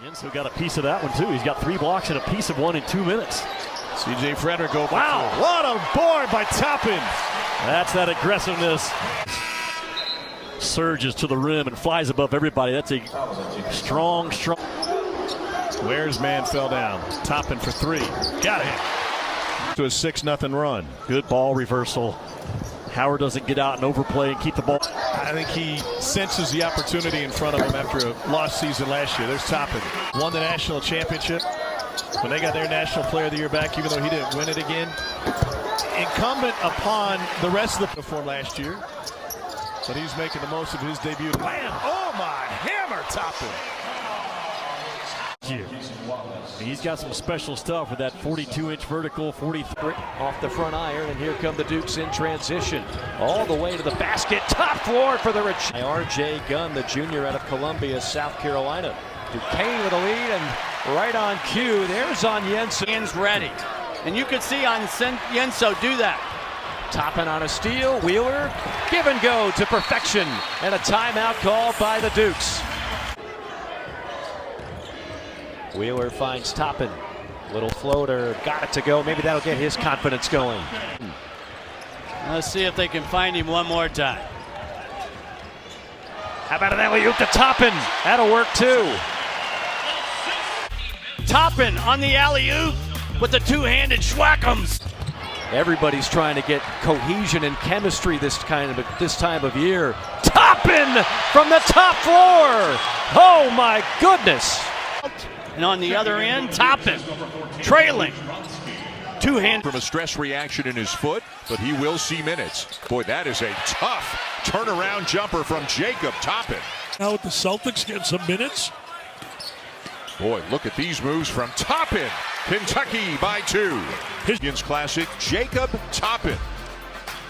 Yenso got a piece of that one too. He's got 3 blocks and a piece of one in 2 minutes. C.J. Frederick over. Wow, what a board by Toppin. That's that aggressiveness. Surges to the rim and flies above everybody. That's a strong. Ware's man fell down. Toppin for 3. Got it. To a 6-0 run. Good ball reversal. Howard doesn't get out and overplay and keep the ball. I think he senses the opportunity in front of him after a lost season last year. There's Toppin. Won the national championship when they got their National Player of the Year back, even though he didn't win it again. Incumbent upon the rest of the perform last year, but he's making the most of his debut. Bam! Oh my hammer, Toppin. He's got some special stuff with that 42-inch vertical, 43 off the front iron, and here come the Dukes in transition. All the way to the basket, top floor for the rich. R.J. Gunn, the junior out of Columbia, South Carolina. Duquesne with a lead, and right on cue, there's on Yenso. Hands ready. And you could see on Yenso do that. Toppin on a steal, Wheeler, give and go to perfection, and a timeout called by the Dukes. Wheeler finds Toppin. Little floater, got it to go. Maybe that'll get his confidence going. Let's see if they can find him one more time. How about an alley-oop to Toppin? That'll work too. Toppin on the alley-oop with the two-handed schwack'ems. Everybody's trying to get cohesion and chemistry this time of year. Toppin from the top floor. Oh my goodness. And on the other end, Toppin trailing. Two-hand from a stress reaction in his foot, but he will see minutes. Boy, that is a tough turnaround jumper from Jacob Toppin. Now with the Celtics getting some minutes. Boy, look at these moves from Toppin. Kentucky by 2. Higgins classic, Jacob Toppin.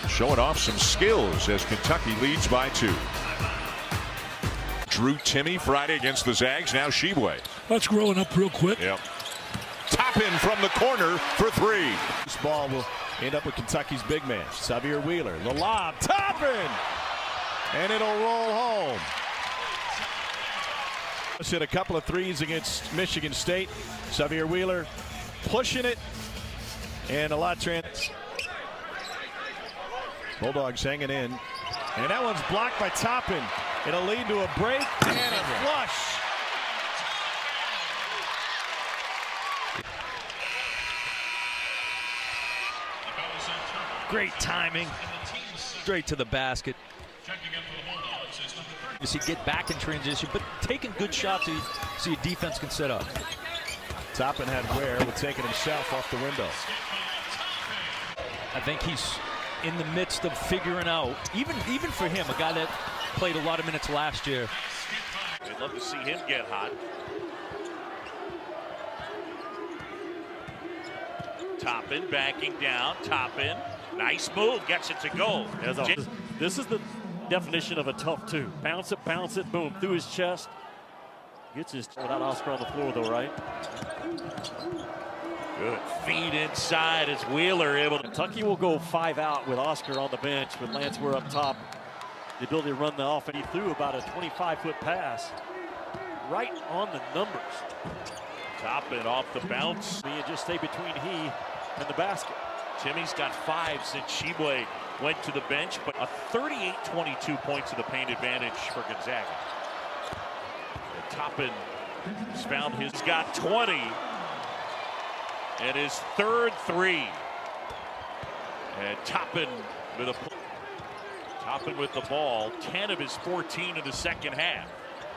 Showing off some skills as Kentucky leads by 2. Drew Timme Friday against the Zags, now Sheboy. That's growing up real quick. Yep. Toppin from the corner for 3. This ball will end up with Kentucky's big man, Xavier Wheeler. The lob, Toppin! And it'll roll home. Hit a couple of threes against Michigan State. Xavier Wheeler pushing it. And a lot of trans. Bulldogs hanging in. And that one's blocked by Toppin. It'll lead to a break and a flush. Great timing. Straight to the basket. You see, get back in transition, but taking good shots so your defense can set up. Toppin had Ware with taking himself off the window. I think he's in the midst of figuring out, even for him, a guy that played a lot of minutes last year. We'd love to see him get hot. Toppin backing down. Toppin, nice move, gets it to go. This is the definition of a tough 2. Bounce it, boom, through his chest. Gets his without Oscar on the floor though, right? Good feed inside as Wheeler able to. Kentucky will go 5 out with Oscar on the bench with Lance Ware up top. The ability to run the offense. He threw about a 25-foot pass right on the numbers. Toppin off the bounce. And just stay between he and the basket. Timmy's got 5 since Sheboy went to the bench, but a 38-22 points to the paint advantage for Gonzaga. And Toppin has found his, got 20 and his 3rd 3. And Toppin with the ball, 10 of his 14 in the second half.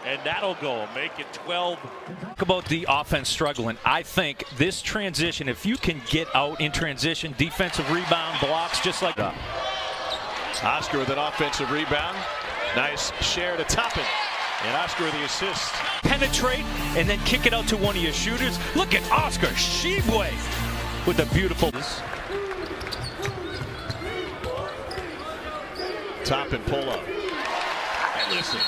And that'll go, make it 12. Talk about the offense struggling. I think this transition, if you can get out in transition, defensive rebound, blocks, just like that. Oscar with an offensive rebound. Nice share to Toppin. And Oscar with the assist. Penetrate and then kick it out to one of your shooters. Look at Oscar Sheboy with a beautiful. Toppin pull up. And listen.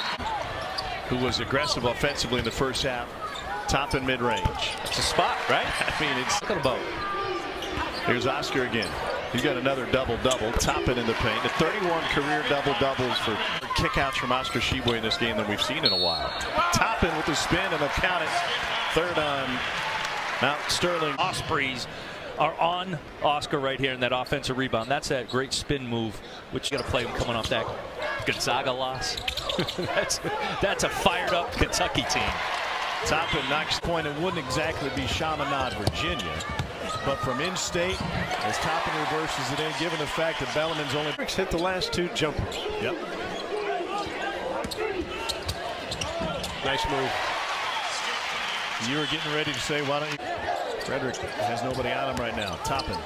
Who was aggressive offensively in the first half. Toppin mid-range. That's a spot, right? I mean, it's talking about. Here's Oscar again. He's got another double-double. Toppin in the paint. The 31 career double-doubles for kickouts from Oscar Tshiebwe in this game than we've seen in a while. Toppin with the spin, and they'll count it. Third on Mount Sterling. Ospreys are on Oscar right here in that offensive rebound. That's that great spin move, which you got to play him coming off that Gonzaga loss. that's a fired-up Kentucky team. Toppin knocks point. It wouldn't exactly be Chaminade, Virginia. But from in-state, as Toppin reverses it in, given the fact that Bellarmine's only hit the last two jumpers. Yep. Nice move. You were getting ready to say, why don't you? Frederick has nobody on him right now. Toppin.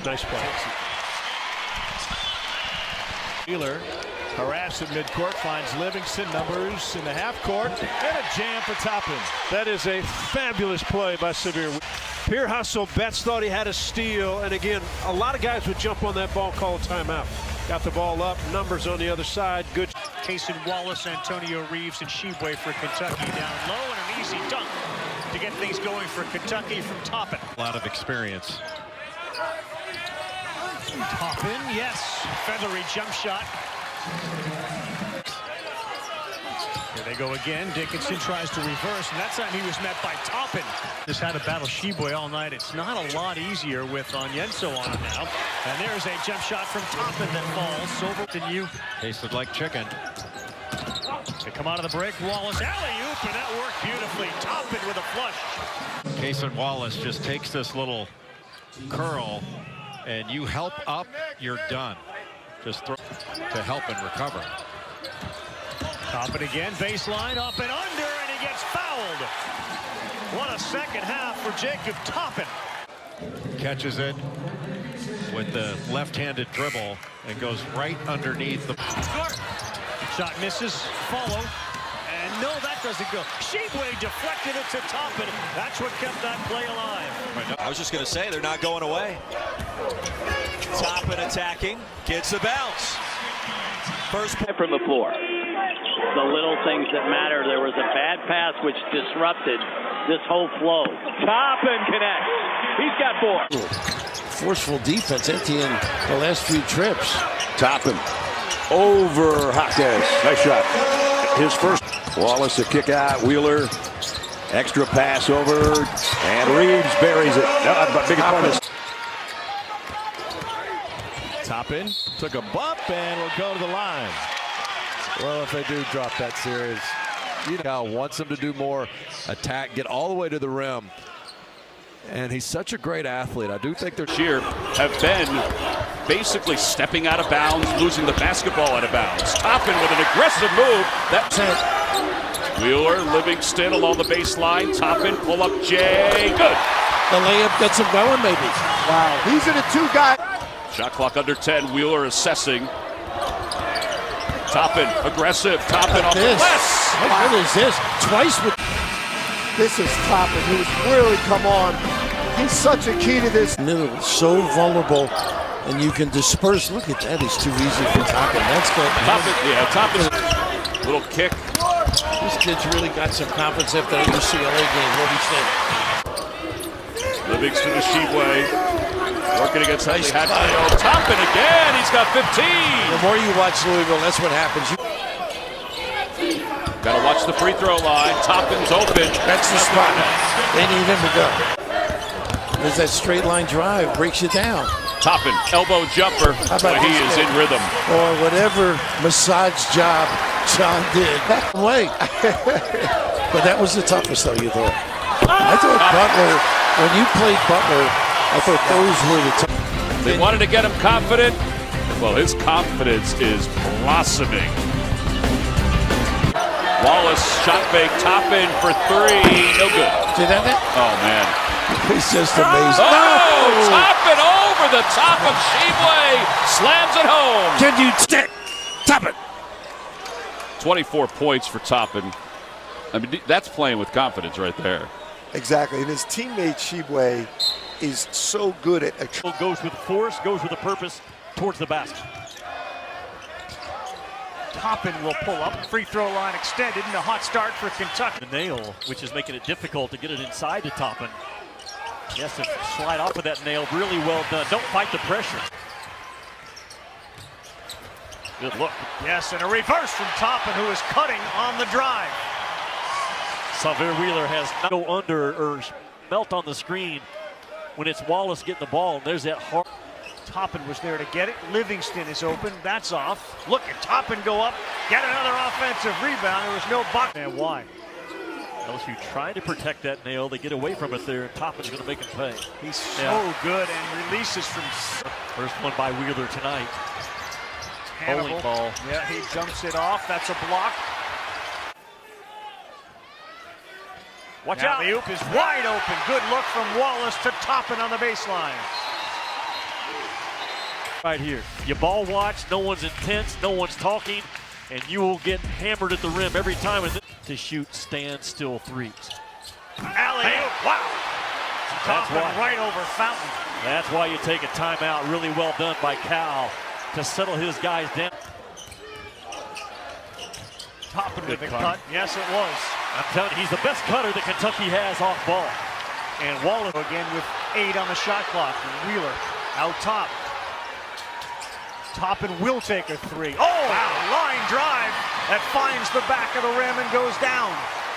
Nice play. Wheeler harassed at midcourt, finds Livingston, numbers in the half court, and a jam for Toppin. That is a fabulous play by Severe. Pure hustle. Betts thought he had a steal, and again, a lot of guys would jump on that ball, call a timeout. Got the ball up, numbers on the other side. Good. Cason Wallace, Antonio Reeves, and Tshiebwe for Kentucky down low, and an easy dunk to get things going for Kentucky from Toppin. A lot of experience. Toppin, yes. Feathery jump shot. Here they go again. Dickinson tries to reverse, and that time he was met by Toppin. Just had to battle Tshiebwe all night. It's not a lot easier with Onyenso on him now. And there's a jump shot from Toppin that falls over than you. Tasted like chicken. They come out of the break. Wallace alley-oop, and that worked beautifully. Toppin with a flush. Cason Wallace just takes this little curl, and you help up, you're done. Just throw to help and recover. Toppin again, baseline, up and under, and he gets fouled. What a second half for Jacob Toppin. Catches it with the left-handed dribble and goes right underneath the shot. Misses, follow, and no, that doesn't go. Tshiebwe deflected it to Toppin. That's what kept that play alive. I was just going to say, they're not going away. Toppin attacking, gets the bounce. First from the floor. The little things that matter. There was a bad pass which disrupted this whole flow. Toppin connects. He's got four. Forceful defense emptying the last few trips. Toppin over Hager. Nice shot. His first. Wallace a kick out. Wheeler. Extra pass over. And Reeves buries it. Big opponent. Toppin took a bump and will go to the line. Well, if they do drop that series, Cal wants them to do more attack, get all the way to the rim. And he's such a great athlete. I do think they're here have been basically stepping out of bounds, losing the basketball out of bounds. Toppin with an aggressive move. That's it. Wheeler, Livingston along the baseline. Toppin, pull up Jay. Good. The layup gets him going, maybe. Wow. He's in a two-guy. Shot clock under 10. Wheeler assessing. Toppin, aggressive. Toppin off the glass. What is this? Twice with. This is Toppin, who's really come on. He's such a key to this. Middle, so vulnerable, and you can disperse. Look at that. He's too easy for Toppin. That's good. Toppin, little kick. This kid's really got some confidence after that UCLA game. What he said. Livingston to Tshiebwe. Working against nice Hatfield. Toppin again. He's got 15. The more you watch Louisville, that's what happens. Got to watch the free throw line. Toppin's open. That's the spot. They need him to go. There's that straight line drive. Breaks you down. Toppin, elbow jumper. But he is in rhythm. Or whatever massage job John did. Wait. But that was the toughest, though, you thought. I thought Butler, when you played Butler, I thought those were the toughest. They wanted to get him confident. Well, his confidence is blossoming. Wallace shot fake, Toppin for three, no good. See that? Oh man, he's just amazing. Oh, Toppin over the top of Tshiebwe, slams it home. Can you stick? Toppin. 24 points for Toppin. I mean, that's playing with confidence right there. Exactly, and his teammate Tshiebwe is so good at. Goes with force, goes with a purpose towards the basket. Toppin will pull up. Free throw line extended, and a hot start for Kentucky. The nail, which is making it difficult to get it inside to Toppin. Yes, to slide off of that nail. Really well done. Don't fight the pressure. Good look. Yes, and a reverse from Toppin, who is cutting on the drive. Xavier Wheeler has not go under or melt on the screen when it's Wallace getting the ball. And there's that hard. Toppin was there to get it. Livingston is open. That's off. Look at Toppin go up. Get another offensive rebound. There was no box. And why? LSU trying to protect that nail. They get away from it there. Toppin's going to make him pay. He's so good and releases from. First one by Wheeler tonight. Bowling ball. Yeah, he jumps it off. That's a block. Watch out. The oop is wide open. Good look from Wallace to Toppin on the baseline. Right here. You ball watch. No one's intense. No one's talking. And you will get hammered at the rim every time. And to shoot standstill threes. Alley-oop. Wow. Toppin right over Fountain. That's why you take a timeout. Really well done by Cal to settle his guys down. Toppin with the cut. Yes, it was. I'm telling you, he's the best cutter that Kentucky has off ball. And Wallace again with 8 on the shot clock. And Wheeler out top. Toppin will take a 3. Oh, wow. Line drive that finds the back of the rim and goes down.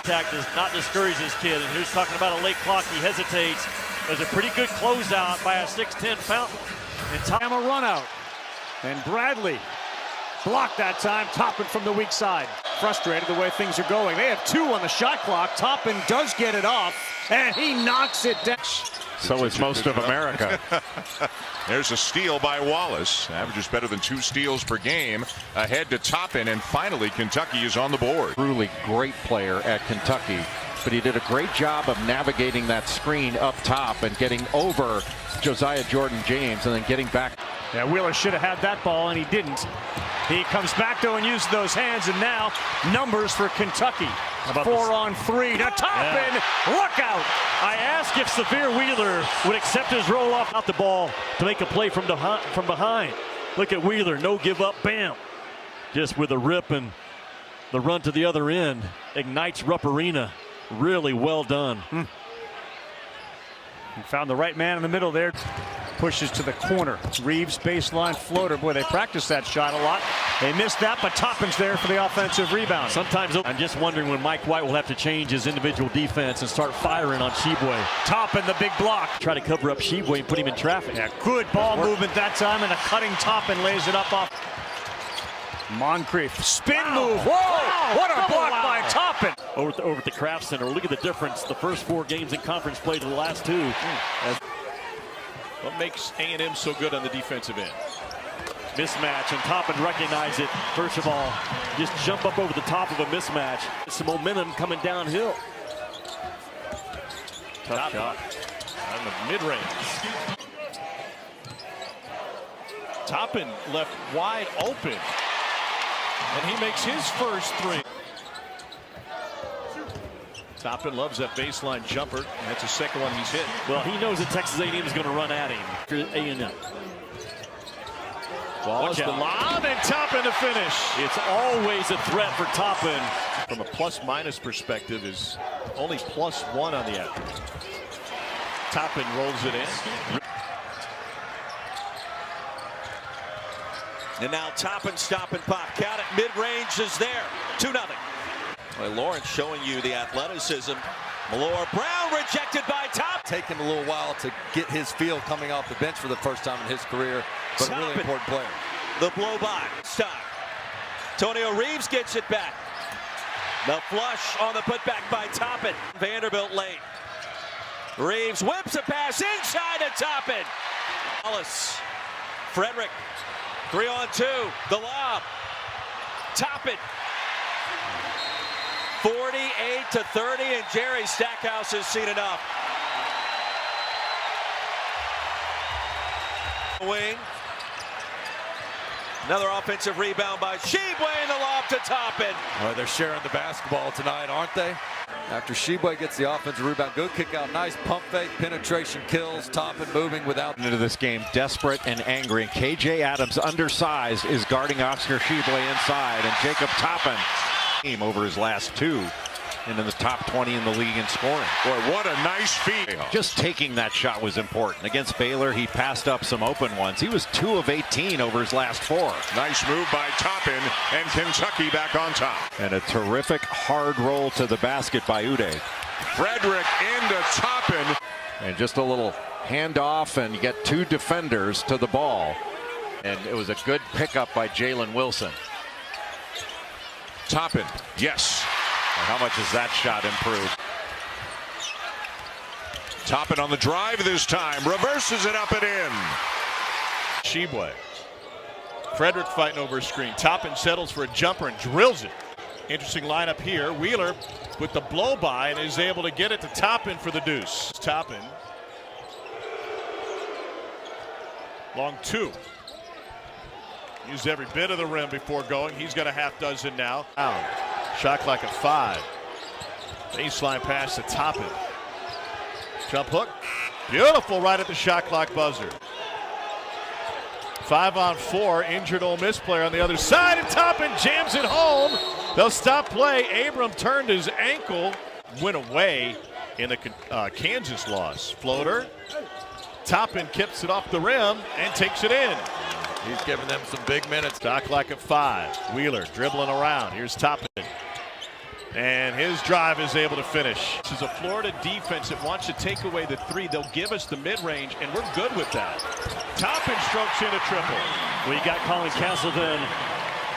Attack does not discourage this kid. And here's talking about a late clock. He hesitates. There's a pretty good closeout by a 6'10 Fountain. And Toppin a run out. And Bradley blocked that time. Toppin from the weak side. Frustrated the way things are going. They have 2 on the shot clock. Toppin does get it off, and he knocks it down. So is most of America. There's a steal by Wallace. Averages better than 2 steals per game. Ahead to Toppin, and finally Kentucky is on the board. Truly great player at Kentucky, but he did a great job of navigating that screen up top and getting over Josiah Jordan-James and then getting back. Yeah, Wheeler should have had that ball, and he didn't. He comes back, though, and uses those hands, and now numbers for Kentucky. 4 on 3 to Toppin. Yeah. Look out! I asked if Xavier Wheeler would accept his roll-off out the ball to make a play from behind. Look at Wheeler, no give up, bam. Just with a rip and the run to the other end. Ignites Rupp Arena. Really well done. He found the right man in the middle there. Pushes to the corner. Reeves baseline floater. Boy, they practice that shot a lot. They missed that, but Toppin's there for the offensive rebound. Sometimes I'm just wondering when Mike White will have to change his individual defense and start firing on Sheboy. Toppin, the big block. Try to cover up Sheboy and put him in traffic. Yeah, good ball movement that time, and a cutting Toppin lays it up off. Moncrief, spin move. Whoa! Wow. What a block by Toppin. Over at the Kraft Center. Look at the difference. The first 4 games in conference play to the last 2. What makes A&M so good on the defensive end? Mismatch, and Toppin recognized it. First of all, just jump up over the top of a mismatch. Some momentum coming downhill. Tough shot. On the mid-range. Toppin left wide open. And he makes his first 3. Toppin loves that baseline jumper, and that's the second one he's hit. Well, he knows that Texas A&M is going to run at him. A&M. Wallace the lob, and Toppin to finish. It's always a threat for Toppin. From a plus-minus perspective, is only +1 on the afternoon. Toppin rolls it in. And now Toppin stop and pop. Count it. Mid-range is there. 2-0. Well, Lawrence showing you the athleticism. Malore Brown rejected by Toppin. Taking a little while to get his feel coming off the bench for the first time in his career, but a really important player. The blow by. Stop. Antonio Reeves gets it back. The flush on the putback by Toppin. Vanderbilt late. Reeves whips a pass inside to Toppin. Wallace. Frederick. 3-on-2. The lob. Toppin. 48-30, and Jerry Stackhouse has seen enough. Wing. Another offensive rebound by Sheboy, and the lob to Toppin. Well, they're sharing the basketball tonight, aren't they? After Sheboy gets the offensive rebound, good kick out, nice pump fake, penetration kills, Toppin moving without. Into this game, desperate and angry. And KJ Adams, undersized, is guarding Oscar Sheboy inside, and Jacob Toppin over his last 2. and in the top 20 in the league in scoring. Boy, what a nice feed. Just taking that shot was important. Against Baylor, he passed up some open ones. He was 2 of 18 over his last 4. Nice move by Toppin, and Kentucky back on top. And a terrific hard roll to the basket by Uday. Frederick into Toppin. And just a little handoff, and you get 2 defenders to the ball. And it was a good pickup by Jalen Wilson. Toppin, yes. And how much has that shot improved? Toppin on the drive this time. Reverses it up and in. Sheboy. Frederick fighting over a screen. Toppin settles for a jumper and drills it. Interesting lineup here. Wheeler with the blow by and is able to get it to Toppin for the deuce. Toppin. Long 2. Used every bit of the rim before going. He's got a half dozen now. Shot clock at 5. Baseline pass to Toppin. Jump hook. Beautiful right at the shot clock buzzer. 5-on-4. Injured Ole Miss player on the other side, and Toppin jams it home. They'll stop play. Abram turned his ankle. Went away in the Kansas loss. Floater. Toppin kips it off the rim and takes it in. He's giving them some big minutes. Shot clock at 5. Wheeler dribbling around. Here's Toppin. And his drive is able to finish. This is a Florida defense that wants to take away the 3. They'll give us the mid-range, and we're good with that. Toppin strokes in a triple. We got Colin Castleton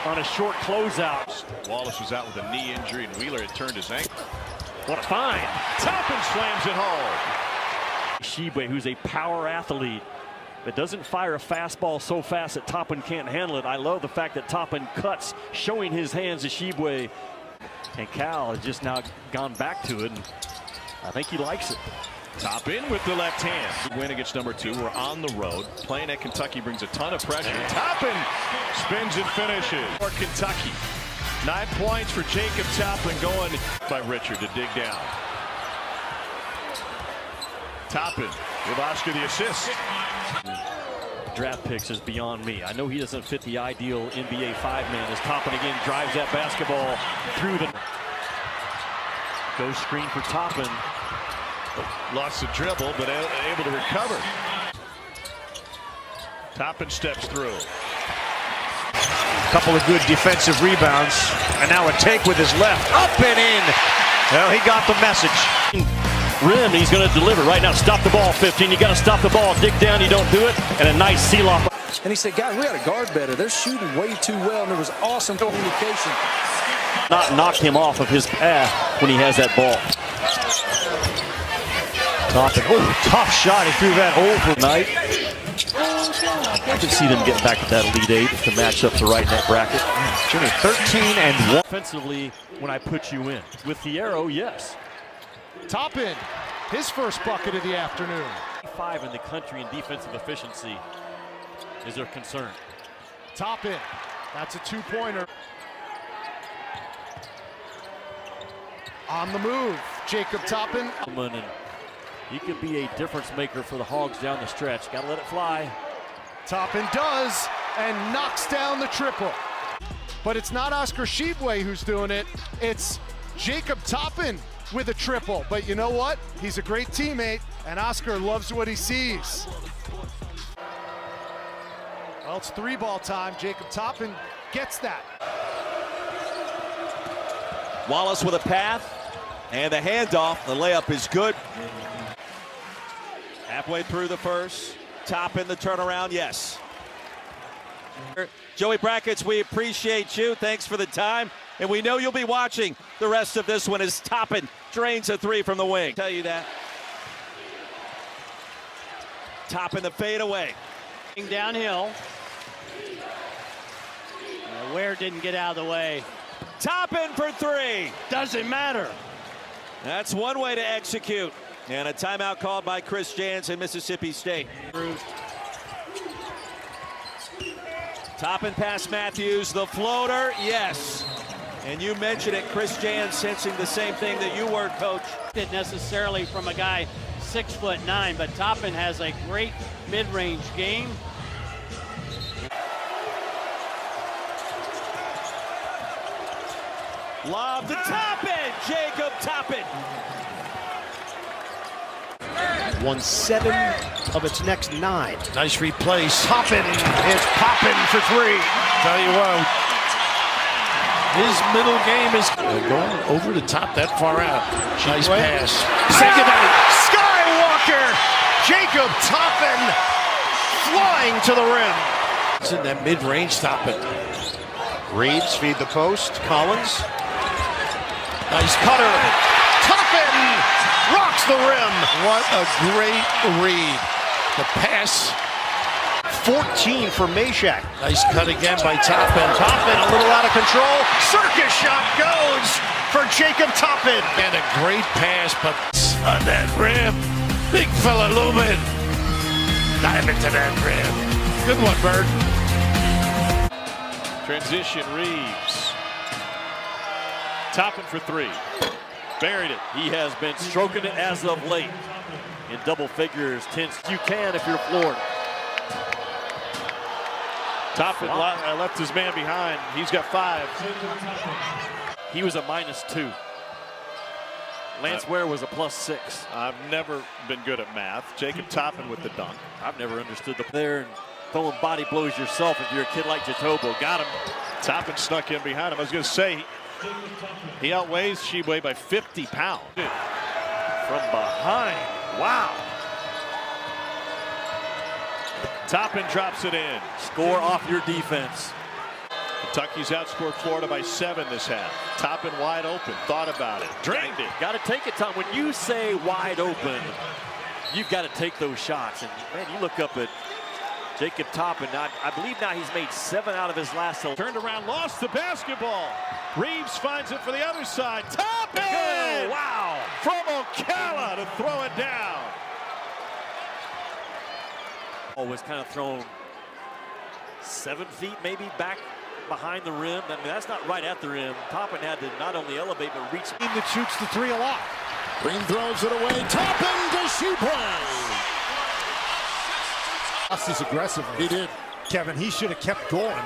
on a short closeout. Wallace was out with a knee injury, and Wheeler had turned his ankle. What a find. Toppin slams it home. Sheboy, who's a power athlete, but doesn't fire a fastball so fast that Toppin can't handle it. I love the fact that Toppin cuts, showing his hands to Sheboy. And Cal has just now gone back to it, and I think he likes it. Toppin with the left hand. Win against number 2. We're on the road. Playing at Kentucky brings a ton of pressure. Toppin spins and finishes for Kentucky. 9 points for Jacob Toppin, going by Richard to dig down. Toppin with Oscar the assist. Draft picks is beyond me. I know he doesn't fit the ideal NBA 5-man as Toppin again drives that basketball through the... Goes screen for Toppin. Lost the dribble, but able to recover. Toppin steps through. Couple of good defensive rebounds, and now a take with his left. Up and in. Well, he got the message. Rim, he's going to deliver right now. Stop the ball, 15. You got to stop the ball. Dig down, you don't do it. And a nice seal-off. And he said, guys, we got to guard better. They're shooting way too well, and there was awesome communication. Not knocked him off of his path when he has that ball. Toppin, tough shot. He threw that overnight. I can see them getting back to that Elite 8 to match up the right net bracket. Jimmy, 13 and 1. Offensively, when I put you in. With the arrow, yes. Toppin, his first bucket of the afternoon. 5 in the country in defensive efficiency is their concern. Toppin, that's a 2-pointer. On the move, Jacob Toppin. And he could be a difference maker for the Hogs down the stretch. Got to let it fly. Toppin does, and knocks down the triple. But it's not Oscar Sheboy who's doing it. It's Jacob Toppin with a triple. But you know what? He's a great teammate, and Oscar loves what he sees. Well, it's 3-ball time. Jacob Toppin gets that. Wallace with a path, and the handoff. The layup is good. Halfway through the first. Toppin the turnaround, yes. Joey Brackets, we appreciate you. Thanks for the time. And we know you'll be watching the rest of this one as Toppin drains a 3 from the wing. Tell you that. Toppin the fadeaway. Downhill. Ware didn't get out of the way. Toppin for 3. Doesn't matter. That's one way to execute. And a timeout called by Chris Jansen, Mississippi State. Toppin past Matthews, the floater, yes. And you mentioned it, Chris Jansen sensing the same thing that you were, Coach. Not necessarily from a guy 6'9", but Toppin has a great mid-range game. Lob to Toppin. Jacob Toppin. Won 7 of its next 9. Nice replace. Toppin is popping for 3. Tell you what, his middle game is going over the top that far out. Nice pass. Second Skywalker. Jacob Toppin flying to the rim. It's in that mid-range Toppin. Reeves feed the post. Collins. Nice cutter. Toppin rocks the rim. What a great read. The pass. 14 for Meshack. Nice cut again by Toppin. Toppin a little out of control. Circus shot goes for Jacob Toppin. And a great pass, but on that rim. Big fella Lumen. Dive into that rim. Good one, Bird. Transition, Reeves. Toppin for 3. Buried it. He has been stroking it as of late. In double figures, 10. You can if you're Florida. Toppin left his man behind. He's got 5. He was a -2. Lance Ware was a +6. I've never been good at math. Jacob Toppin with the dunk. I've never understood there and throwing body blows yourself if you're a kid like Jatobo. Got him. Toppin snuck in behind him. I was going to say, he outweighs Shibwe by 50 pounds. From behind. Wow. Toppin drops it in. Score off your defense. Kentucky's outscored Florida by 7 this half. Toppin wide open. Thought about it. Drained it. Got to take it, Tom. When you say wide open, you've got to take those shots. And, man, you look up at Jacob Toppin. I believe now he's made 7 out of his last. Turned around, lost the basketball. Reeves finds it for the other side. Toppin! Oh, wow. From Ocala to throw it down. Was kind of thrown 7 feet maybe back behind the rim. I mean, that's not right at the rim. Toppin had to not only elevate but reach. Team that shoots the 3 a lot. Green throws it away. Toppin to Shibwe. He's aggressive. He did. Kevin, he should have kept going.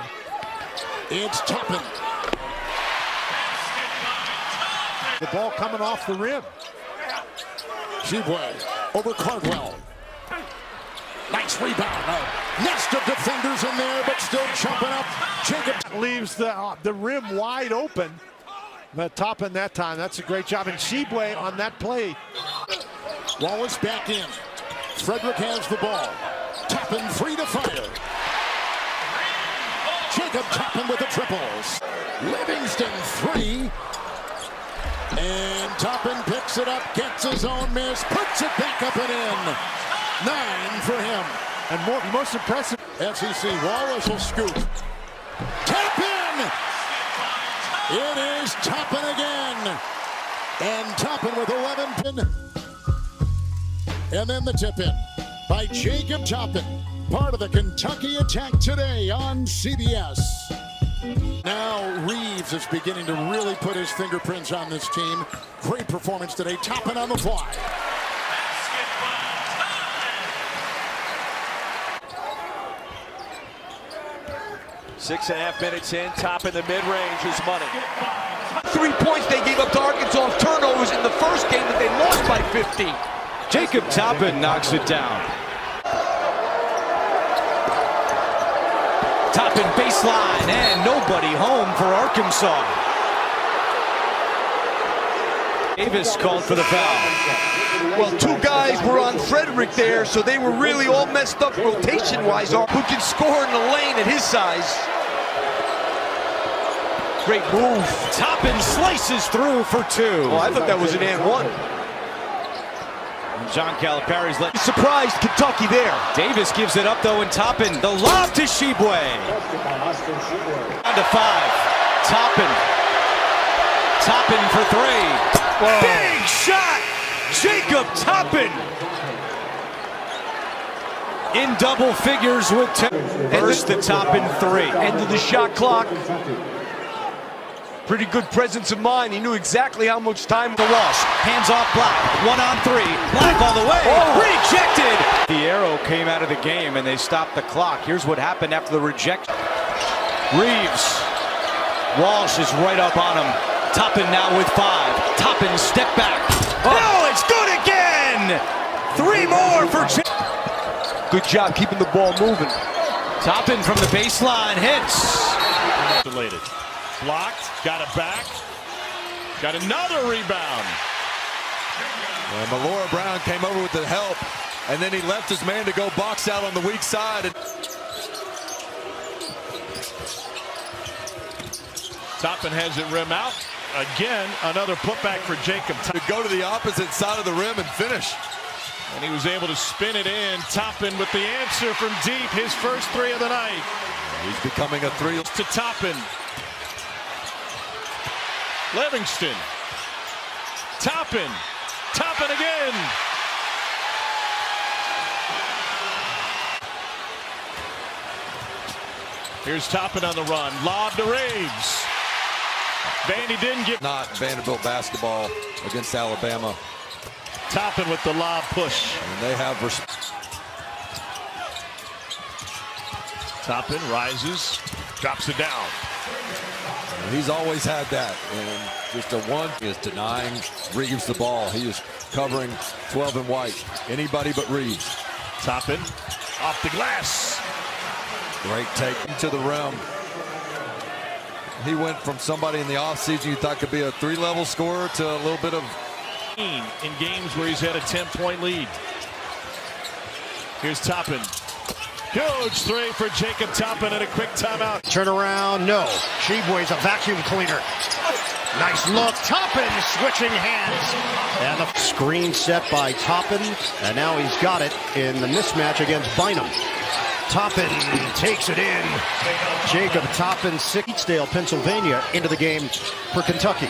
It's Toppin. The ball coming off the rim. Shibwe over Cardwell. Nice rebound. A nest of defenders in there, but still jumping up. Jacob leaves the rim wide open. But Toppin that time, that's a great job. And Shibwe on that play. Wallace back in. Frederick has the ball. Toppin free to fire. Jacob Toppin with the triples. Livingston 3. And Toppin picks it up, gets his own miss, puts it back up and in. 9 for him. And most impressive. SEC Wallace will scoop. Toppin! It is Toppin again. And Toppin with 11. And then the tip in by Jacob Toppin. Part of the Kentucky attack today on CBS. Now Reeves is beginning to really put his fingerprints on this team. Great performance today. Toppin on the fly. Six and a half minutes in, Toppin the mid-range is money. 3 points they gave up to Arkansas turnovers in the first game that they lost by 15. Jacob Toppin knocks it down. Toppin baseline and nobody home for Arkansas. Davis called for the foul. Well, 2 guys were on Frederick there, so they were really all messed up rotation-wise. Who can score in the lane at his size? Great move. Toppin slices through for 2. Oh, I thought that was an and 1. John Calipari's let. Surprised Kentucky there. Davis gives it up though, and Toppin. The lob to Shibwe. On to 5. Toppin. Toppin for 3. Whoa. Big shot. Jacob Toppin. In double figures with 10. Burst the Toppin 3. End of the shot clock. Pretty good presence of mind. He knew exactly how much time to Walsh. Hands off Black. 1 on 3. Black all the way. Oh. Rejected. The arrow came out of the game and they stopped the clock. Here's what happened after the rejection. Reeves. Walsh is right up on him. Toppin now with 5. Toppin step back. Oh, it's good again! 3 more for Good job keeping the ball moving. Toppin from the baseline hits. Blocked, got it back. Got another rebound. And Malora Brown came over with the help, and then he left his man to go box out on the weak side. Toppin has it rim out. Again, another putback for Jacob. To go to the opposite side of the rim and finish. And he was able to spin it in. Toppin with the answer from deep. His first 3 of the night. He's becoming a 3. To Toppin. Livingston. Toppin. Toppin again. Here's Toppin on the run. Lob to Reeves. Vandy didn't get. Not Vanderbilt basketball against Alabama. Toppin with the lob push. And they have. Toppin rises, drops it down. He's always had that. And just a 1 is denying Reeves the ball. He is covering 12 and white. Anybody but Reeves. Toppin off the glass. Great take to the rim. He went from somebody in the offseason you thought could be a 3-level scorer to a little bit of in games where he's had a 10-point lead. Here's Toppin. Huge 3 for Jacob Toppin and a quick timeout. Turn around, no. Sheboy's a vacuum cleaner. Nice look. Toppin switching hands. And the screen set by Toppin. And now he's got it in the mismatch against Bynum. Toppin takes it in. Jacob Toppin, Sixdale, Pennsylvania, into the game for Kentucky.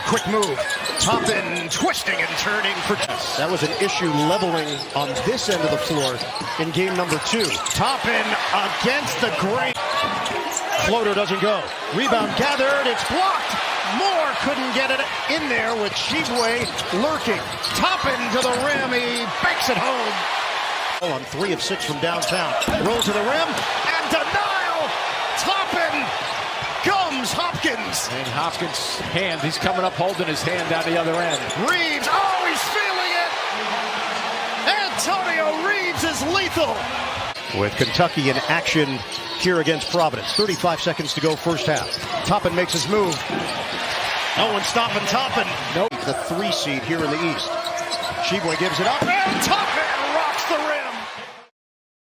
Quick move. Toppin twisting and turning for. That was an issue leveling on this end of the floor in game number 2. Toppin against the great. Floater doesn't go. Rebound gathered. It's blocked. Moore couldn't get it in there with Sheboy lurking. Toppin to the rim. He banks it home. On 3 of 6 from downtown. Roll to the rim and denial. Toppin comes Hopkins. And Hopkins' hand, he's coming up holding his hand down the other end. Reeves, oh, he's feeling it. Antonio Reeves is lethal. With Kentucky in action here against Providence. 35 seconds to go first half. Toppin makes his move. No one's stopping Toppin. Nope. The 3 seed here in the East. Sheboy gives it up and Toppin.